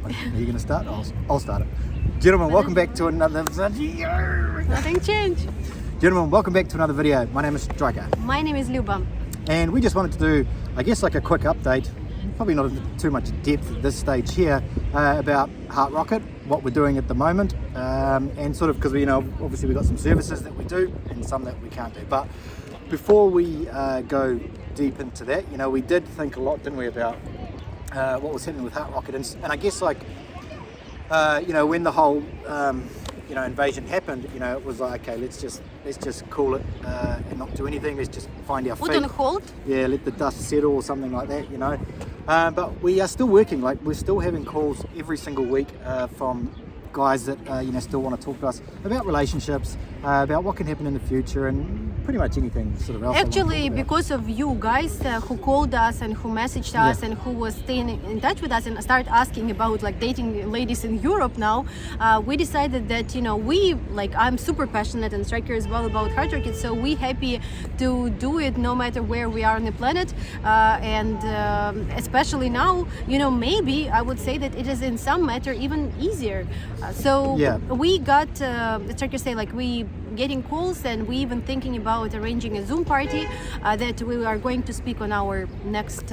Are you going to start? I'll start it. Gentlemen, welcome back to another video. Nothing changed. Gentlemen, welcome back to another video. My name is Striker. My name is Luba. And we just wanted to do, I guess, like a quick update, probably not in too much depth at this stage here, about Heart Rocket, what we're doing at the moment, and sort of, because we, obviously we've got some services that we do and some that we can't do. But before we go deep into that, we did think a lot, didn't we, about what was happening with Heart Rocket, and I guess like, when the whole invasion happened, it was like, okay, let's just call it and not do anything. Let's just find our feet. Put on hold. Yeah, let the dust settle or something like that, But we are still working. Like, we're still having calls every single week from guys that still want to talk to us about relationships, about what can happen in the future, and pretty much anything sort of else. Actually, because of you guys who called us and who messaged us and who was staying in touch with us and started asking about like dating ladies in Europe now, we decided that I'm super passionate and Striker as well about Heart Rocket, so we happy to do it no matter where we are on the planet, and especially now, maybe I would say that it is in some matter even easier. We got Striker say like we getting calls, and we even thinking about arranging a Zoom party that we are going to speak on our next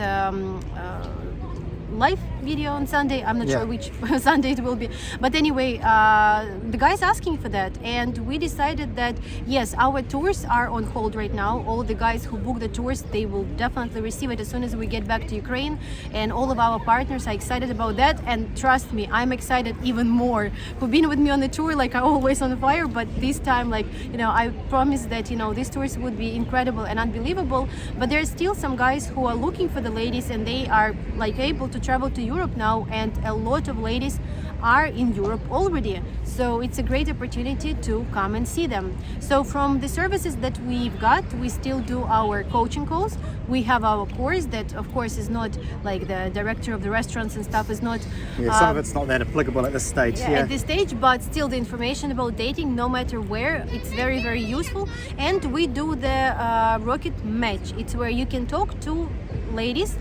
live video on Sunday. I'm not sure which Sunday it will be, but anyway, the guys asking for that, and we decided that yes, our tours are on hold right now. All the guys who book the tours, they will definitely receive it as soon as we get back to Ukraine, and all of our partners are excited about that, and trust me, I'm excited even more. Who've been with me on the tour, like, I'm always on fire, but this time, I promise that these tours would be incredible and unbelievable. But there's still some guys who are looking for the ladies, and they are able to travel to Europe now, and a lot of ladies are in Europe already, so it's a great opportunity to come and see them. So from the services that we've got, we still do our coaching calls. We have our course that of course is not like the director of the restaurants and stuff is not some of it's not that applicable at this stage at this stage, but still the information about dating, no matter where, it's very, very useful. And we do the Rocket Match. It's where you can talk to ladies,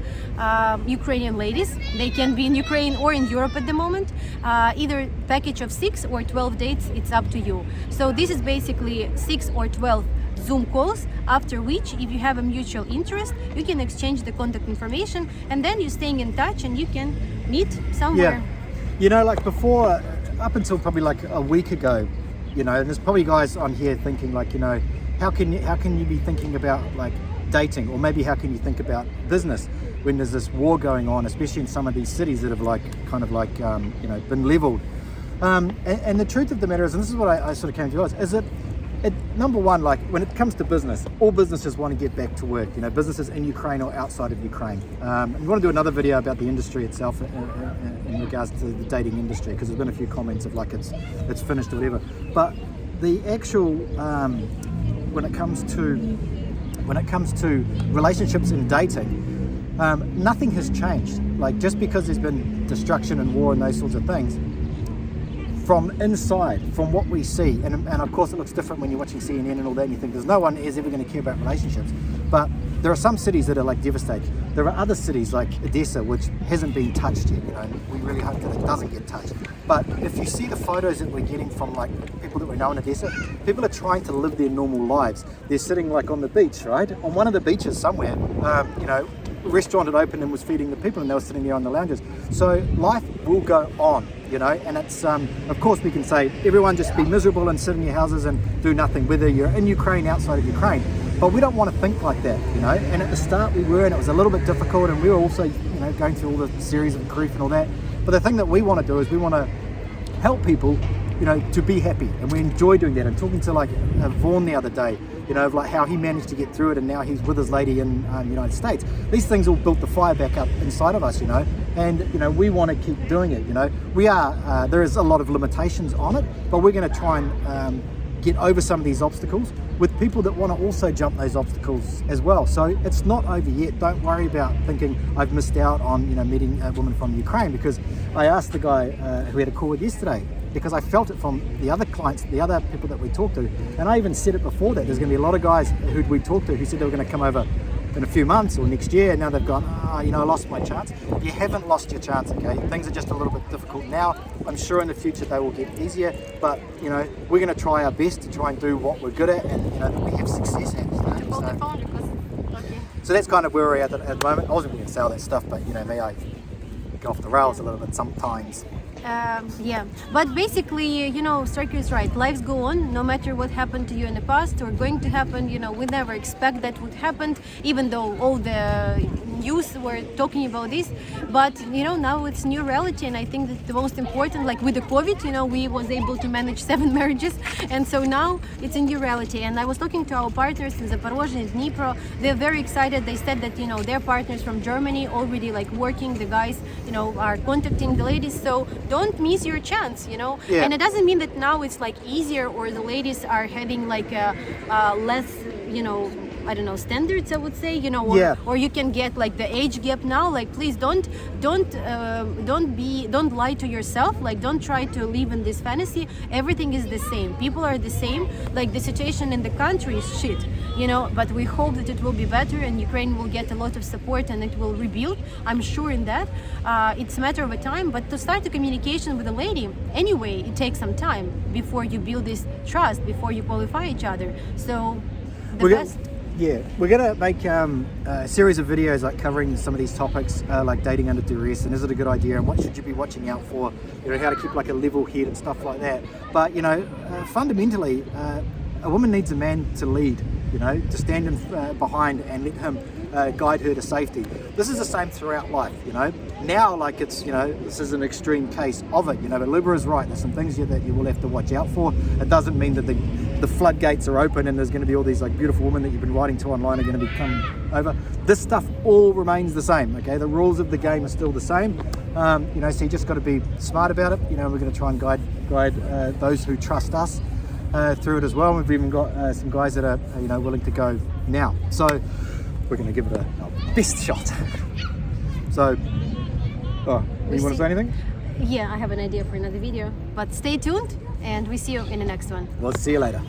Ukrainian ladies. They can be in Ukraine or in Europe at the moment, either package of 6 or 12 dates, it's up to you. So this is basically 6 or 12 Zoom calls, after which, if you have a mutual interest, you can exchange the contact information, and then you're staying in touch and you can meet somewhere. Like before, up until probably like a week ago, there's probably guys on here thinking like, how can you be thinking about like dating, or maybe how can you think about business when there's this war going on, especially in some of these cities that have been leveled. And the truth of the matter is, and this is what I sort of came to realize, is that number one, like when it comes to business, all businesses want to get back to work, businesses in Ukraine or outside of Ukraine. We want to do another video about the industry itself in regards to the dating industry, because there's been a few comments of like it's finished or whatever. But the actual, when it comes to relationships and dating, nothing has changed. Like, just because there's been destruction and war and those sorts of things, from inside, from what we see, and of course it looks different when you're watching CNN and all that, and you think there's no one is ever going to care about relationships, but there are some cities that are like devastated. There are other cities like Odessa, which hasn't been touched yet, and we really hope that it doesn't get touched. But if you see the photos that we're getting from like people that we know in Odessa, people are trying to live their normal lives. They're sitting like on the beach, right? On one of the beaches somewhere, a restaurant had opened and was feeding the people, and they were sitting there on the lounges. So life will go on, and it's, of course we can say, everyone just be miserable and sit in your houses and do nothing, whether you're in Ukraine, outside of Ukraine. But we don't want to think like that, and at the start we were, and it was a little bit difficult, and we were also, going through all the series of grief and all that. But the thing that we want to do is we want to help people, to be happy, and we enjoy doing that. And talking to like Vaughan the other day, of like how he managed to get through it, and now he's with his lady in the United States. These things all built the fire back up inside of us, and we want to keep doing it. We are there is a lot of limitations on it, but we're going to try and get over some of these obstacles with people that want to also jump those obstacles as well. So it's not over yet. Don't worry about thinking I've missed out on meeting a woman from Ukraine, because I asked the guy who we had a call with yesterday, because I felt it from the other clients, the other people that we talked to, and I even said it before that there's going to be a lot of guys who we talked to who said they were going to come over in a few months or next year, and now they've gone, you know, I lost my chance. You haven't lost your chance, okay? Things are just a little bit difficult now. I'm sure in the future they will get easier, but you know, we're going to try our best to try and do what we're good at, and you know, that we have success at. Hold the phone because, okay. So that's kind of where we're at the moment. I wasn't going to sell that stuff, but you know me, I go off the rails a little bit sometimes. Yeah, but basically, you know, Striker is right. Lives go on, no matter what happened to you in the past or going to happen. You know, we never expect that would happen, even though all the news were talking about this. But you know, now it's new reality, and I think that the most important, like with the COVID, you know, we was able to manage 7 marriages, and so now it's a new reality. And I was talking to our partners in Zaporozhye and Dnipro. They're very excited. They said that, you know, their partners from Germany already like working. The guys, you know, are contacting the ladies. So don't miss your chance, you know. Yeah. And it doesn't mean that now it's like easier or the ladies are having like a less, you know, I don't know, standards, I would say, you know, or, Yeah. or you can get like the age gap now. Like, please don't lie to yourself. Like, don't try to live in this fantasy. Everything is the same. People are the same. Like, the situation in the country is shit, you know. But we hope that it will be better, and Ukraine will get a lot of support, and it will rebuild. I'm sure in that. It's a matter of a time. But to start the communication with a lady, anyway, it takes some time before you build this trust, before you qualify each other. So, the best. We're gonna make a series of videos like covering some of these topics, like dating under duress, and is it a good idea, and what should you be watching out for, you know, how to keep like a level head and stuff like that. But you know, fundamentally, a woman needs a man to lead, you know, to stand behind and let him guide her to safety. This is the same throughout life, you know. Now, like, it's, you know, this is an extreme case of it, you know, but Libra is right. There's some things that you will have to watch out for. It doesn't mean that the floodgates are open and there's going to be all these like beautiful women that you've been writing to online are going to be coming over. This stuff all remains the same, okay? The rules of the game are still the same. You know, so you just got to be smart about it. You know, we're going to try and guide those who trust us through it as well. We've even got some guys that are, you know, willing to go now. So we're going to give it a best shot. So, you want to say anything? Yeah, I have an idea for another video. But stay tuned, and we see you in the next one. We'll see you later.